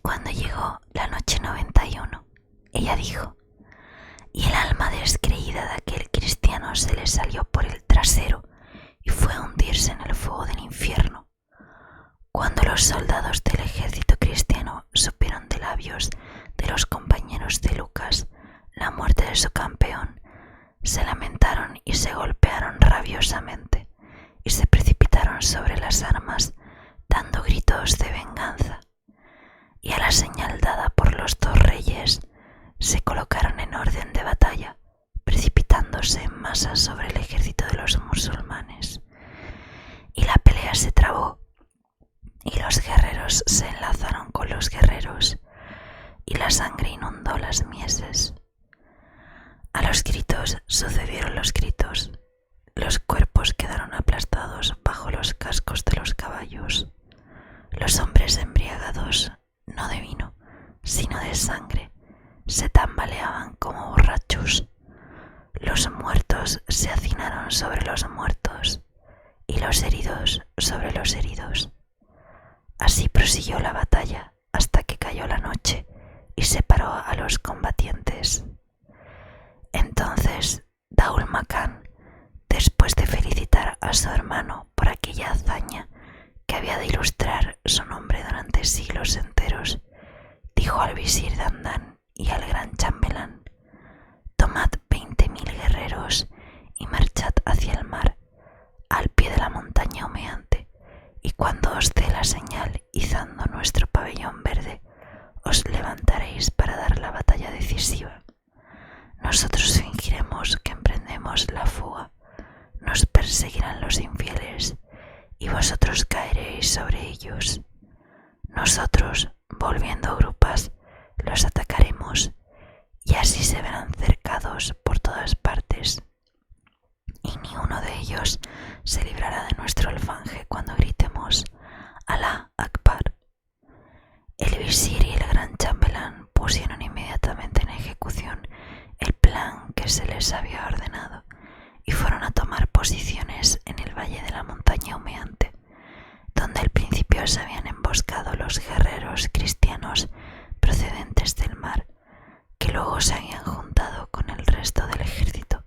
cuando llegó la noche 91, ella dijo: y el alma descreída de aquel cristiano se le salió por el trasero y fue a hundirse en el fuego del infierno. Cuando los soldados del ejército cristiano supieron de labios de los compañeros de Lucas la muerte de su campeón, se lamentaron y se golpearon rabiosamente y se precipitaron sobre las armas, dando gritos de venganza. Y a la señal dada por los dos reyes, se colocaron en orden de batalla, precipitándose en masa sobre el ejército de los musulmanes. Y la pelea se trabó, y los guerreros se enlazaron con los guerreros, y la sangre inundó las mieses. A los gritos sucedieron los gritos, los cuerpos quedaron aplastados bajo los cascos de los caballos. Los hombres embriagados, no de vino, sino de sangre, se tambaleaban como borrachos. Los muertos se hacinaron sobre los muertos y los heridos sobre los heridos. Así prosiguió la batalla hasta que cayó la noche y separó a los combatientes. Entonces Daul Makan, después de felicitar a su hermano por aquella hazaña que había de ilustrar su nombre durante siglos enteros, dijo al visir Dandan y al gran chambelán: tomad 20.000 guerreros y marchad hacia el mar, al pie de la montaña humeante, y cuando os dé la señal izando nuestro pabellón verde, os levantaréis para dar la batalla decisiva. Nosotros fingiremos que emprendemos la fuga, nos perseguirán los infieles, y vosotros caeréis sobre ellos. Nosotros, volviendo grupas, los atacaremos, y así se verán cercados por todas partes, y ni uno de ellos se librará de nuestro alfanje cuando gritemos Alá Akbar. El visir y el gran chambelán pusieron inmediatamente en ejecución el plan que se les había ordenado y fueron a tomar posiciones en el valle de la montaña humeante, donde al principio se habían emboscado los guerreros cristianos procedentes del mar, que luego se habían juntado con el resto del ejército,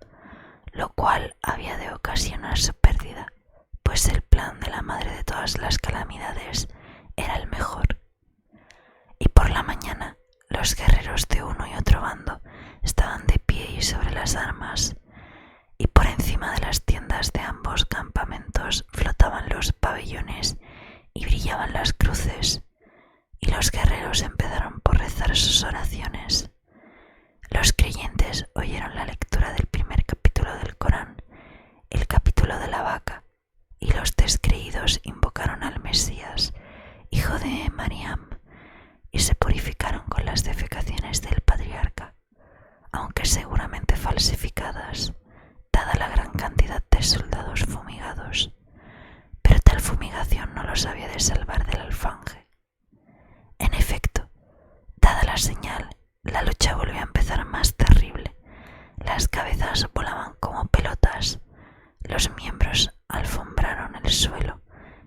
lo cual había de ocasionar su pérdida, pues el plan de la madre de todas las calamidades era el mejor. Y por la mañana los guerreros de uno y otro bando estaban de pie y sobre las armas, y por encima de las tiendas de ambos campamentos flotaban los pabellones y brillaban las cruces, y los guerreros empezaron por rezar sus oraciones. Los creyentes oyeron la lectura del primer capítulo del Corán, el capítulo de la vaca, y los descreídos invocaron al Mesías, hijo de Mariam, y se purificaron con las defecaciones del patriarca, aunque seguramente falsificadas, dada la gran cantidad de soldados fumigados, pero tal fumigación no los había de salvar del alfanje. En efecto, dada la señal, la lucha volvió a empezar más terrible. Las cabezas volaban como pelotas, los miembros alfombraron el suelo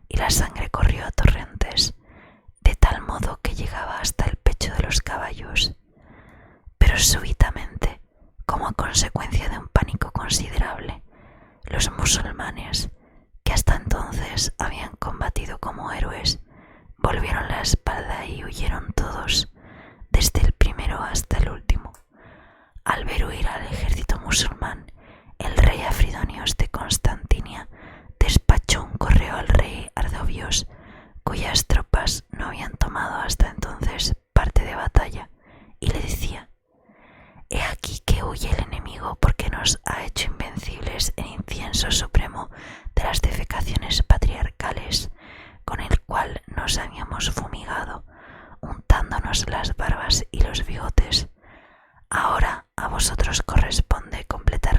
y la sangre corrió a torrentes, de tal modo que llegaba hasta el pecho de los caballos. Pero súbitamente, como a consecuencia de un pánico considerable, los musulmanes, que hasta entonces habían combatido como héroes, volvieron la espalda y huyeron todos, desde el primero hasta el último. Al ver huir al ejército musulmán, el rey Afridonios de Constantinia despachó un correo al rey Ardobios, cuyas tropas no habían tomado hasta entonces parte de batalla, y le decía: he aquí que huye el enemigo porque nos ha hecho invencibles el incienso supremo de las defecaciones patriarcales, con el cual nos habíamos fumigado, untándonos las barbas y los bigotes. Ahora a vosotros corresponde completar